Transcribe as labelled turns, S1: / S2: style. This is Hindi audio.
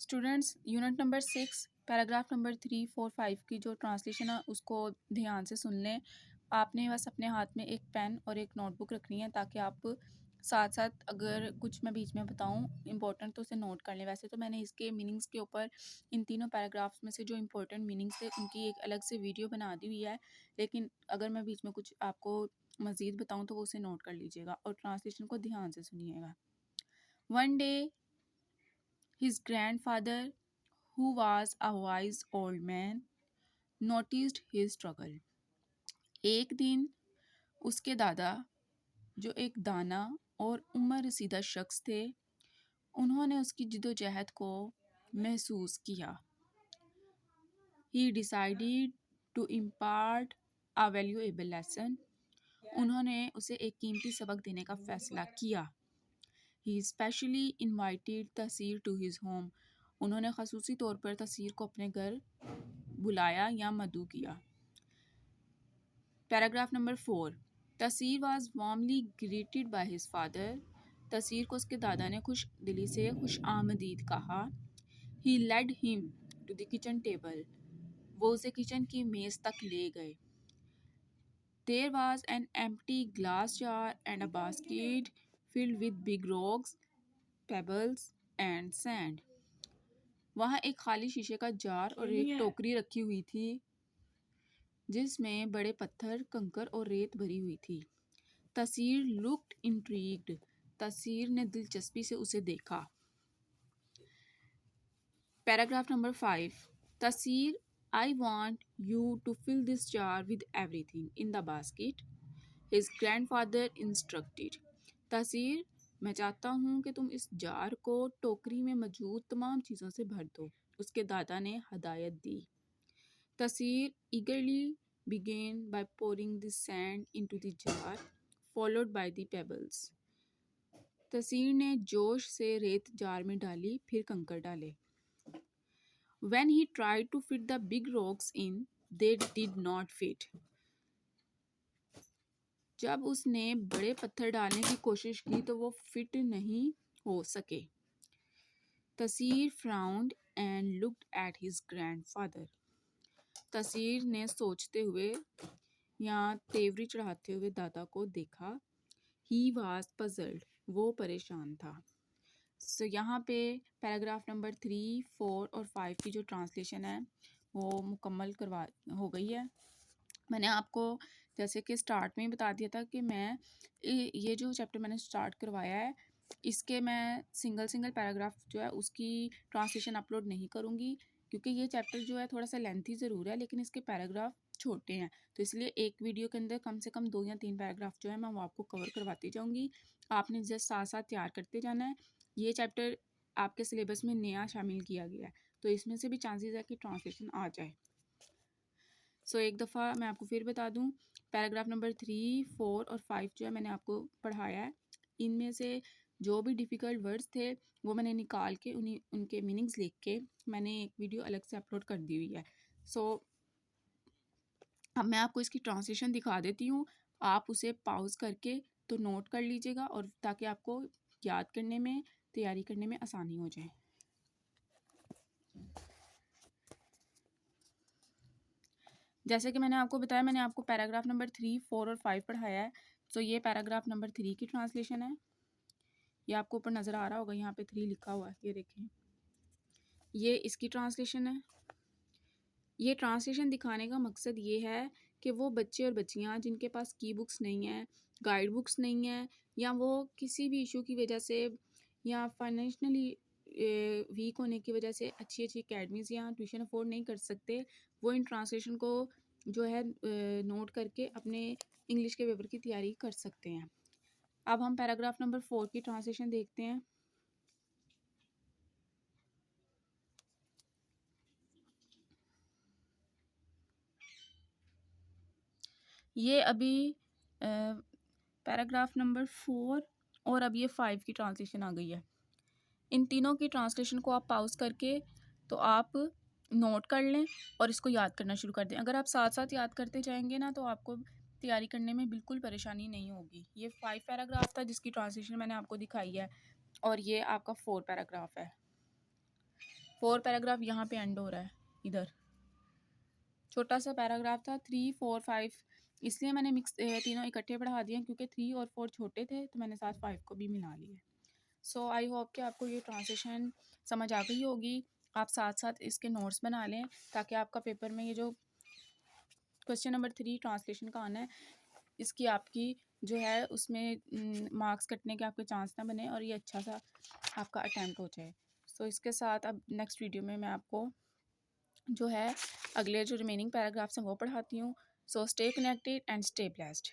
S1: Students unit number 6 paragraph number 3, 4, 5 की जो ट्रांसलेशन है उसको ध्यान से सुन लें। आपने बस अपने हाथ में एक पेन और एक नोटबुक रखनी है ताकि आप साथ साथ अगर कुछ मैं बीच में बताऊं इंपॉर्टेंट तो उसे नोट कर लें। वैसे तो मैंने इसके मीनिंग्स के ऊपर इन तीनों पैराग्राफ्स में से जो इंपॉर्टेंट मीनिंग्स थे उनकी एक अलग से वीडियो बना दी हुई है, लेकिन अगर मैं बीच में कुछ आपको मज़ीद बताऊं तो वो उसे नोट कर लीजिएगा और ट्रांसलेशन को ध्यान से सुनिएगा। One day his grandfather who was a wise old man, noticed his struggle. एक दिन उसके दादा जो एक दाना और उम्र रसीदा शख्स थे उन्होंने उसकी जिद्दोजहद को महसूस किया। He decided to impart a valuable lesson. उन्होंने उसे एक कीमती सबक देने का फैसला किया। He specially invited तसीर to his home. उन्होंने ख़ासूसी तौर पर तसीर को अपने घर बुलाया या मदऊ किया। Paragraph number 4 Taseer was warmly greeted by his father. Taseer को उसके दादा ने खुश दिली से खुश आमदीद कहा। He led him to the kitchen table. वो उसे किचन की मेज़ तक ले गए। There was an empty glass jar and a basket filled with big rocks, pebbles and sand. वहाँ एक खाली शीशे का जार और एक टोकरी रखी हुई थी जिसमें बड़े पत्थर, कंकर और रेत भरी हुई थी। तसीर लुक्ड इंट्रीग्ड। तसीर ने दिलचस्पी से उसे देखा। Paragraph number 5 Taseer I want you to fill this jar with everything in the basket, his grandfather instructed. Taseer मैं चाहता हूँ कि तुम इस जार को टोकरी में मौजूद तमाम चीज़ों से भर दो, उसके दादा ने हदायत दी। तसीर eagerly began by pouring the sand into the jar, followed by the pebbles. तसीर ने जोश से रेत जार में डाली, फिर कंकड़ डाले। When he tried to fit the big rocks in, they did not fit. जब उसने बड़े पत्थर डालने की कोशिश की तो वो फिट नहीं हो सके। तसीर frowned and looked at his grandfather. तसीर ने सोचते हुए या तेवरी चढ़ाते हुए दादा को देखा। He was puzzled. वो परेशान था। सो यहाँ पे पैराग्राफ नंबर 3, 4 और 5 की जो ट्रांसलेशन है वो मुकम्मल करवा हो गई है। मैंने आपको जैसे कि स्टार्ट में ही बता दिया था कि मैं ये जो चैप्टर मैंने स्टार्ट करवाया है इसके मैं सिंगल पैराग्राफ जो है उसकी ट्रांसलेशन अपलोड नहीं करूँगी क्योंकि ये चैप्टर जो है थोड़ा सा लेंथी ज़रूर है लेकिन इसके पैराग्राफ छोटे हैं, तो इसलिए एक वीडियो के अंदर कम से कम 2 या 3 पैराग्राफ जो है मैं वो आपको कवर करवाती जाऊँगी। आपने जस्ट साथ साथ तैयार करते जाना है। ये चैप्टर आपके सिलेबस में नया शामिल किया गया है तो इसमें से भी चांसेस है कि ट्रांसलेशन आ जाए। सो एक दफ़ा मैं आपको फिर बता दूं, पैराग्राफ नंबर 3, 4 और 5 जो है मैंने आपको पढ़ाया है। इनमें से जो भी डिफ़िकल्ट वर्ड्स थे वो मैंने निकाल के उनके मीनिंग्स लिख के मैंने एक वीडियो अलग से अपलोड कर दी हुई है। सो अब मैं आपको इसकी ट्रांसलेशन दिखा देती हूँ, आप उसे पॉज करके तो नोट कर लीजिएगा और ताकि आपको याद करने में, तैयारी करने में आसानी हो जाए। जैसे कि मैंने आपको बताया, मैंने आपको पैराग्राफ नंबर 3, 4 और 5 पढ़ाया है। तो ये पैराग्राफ नंबर 3 की ट्रांसलेशन है। ये आपको ऊपर नज़र आ रहा होगा, यहाँ पे 3 लिखा हुआ है, ये देखें। ये इसकी ट्रांसलेशन है। ये ट्रांसलेशन दिखाने का मकसद ये है कि वो बच्चे और बच्चियाँ जिनके पास की बुक्स नहीं हैं, गाइड बुक्स नहीं हैं, या वो किसी भी इशू की वजह से या फाइनेंशियली वीक होने की वजह से अच्छी अकेडमीज़ या ट्यूशन अफोर्ड नहीं कर सकते, वो इन ट्रांसलेशन को जो है नोट करके अपने इंग्लिश के पेपर की तैयारी कर सकते हैं। अब हम पैराग्राफ नंबर 4 की ट्रांसलेशन देखते हैं। ये अभी पैराग्राफ नंबर 4 और अब ये 5 की ट्रांसलेशन आ गई है। इन तीनों की ट्रांसलेशन को आप पॉज करके तो आप नोट कर लें और इसको याद करना शुरू कर दें। अगर आप साथ साथ याद करते जाएंगे ना तो आपको तैयारी करने में बिल्कुल परेशानी नहीं होगी। ये 5 पैराग्राफ था जिसकी ट्रांसलेशन मैंने आपको दिखाई है और ये आपका 4 पैराग्राफ है। 4 पैराग्राफ यहाँ पे एंड हो रहा है, इधर छोटा सा पैराग्राफ था। 3, 4, 5 इसलिए मैंने मिक्स तीनों इकट्ठे पढ़ा दिए क्योंकि 3 और 4 छोटे थे, तो मैंने साथ 5 को भी मिला लिया। सो आई होप कि आपको ये ट्रांसलेशन समझ आ गई होगी। आप साथ साथ इसके नोट्स बना लें ताकि आपका पेपर में ये जो क्वेश्चन नंबर 3 ट्रांसलेशन का आना है, इसकी आपकी जो है उसमें मार्क्स कटने के आपके चांस ना बने और ये अच्छा सा आपका अटैम्प्ट हो जाए। सो इसके साथ अब नेक्स्ट वीडियो में मैं आपको जो है अगले जो रिमेनिंग पैराग्राफ्स हैं वो पढ़ाती हूँ। So stay connected and stay blessed.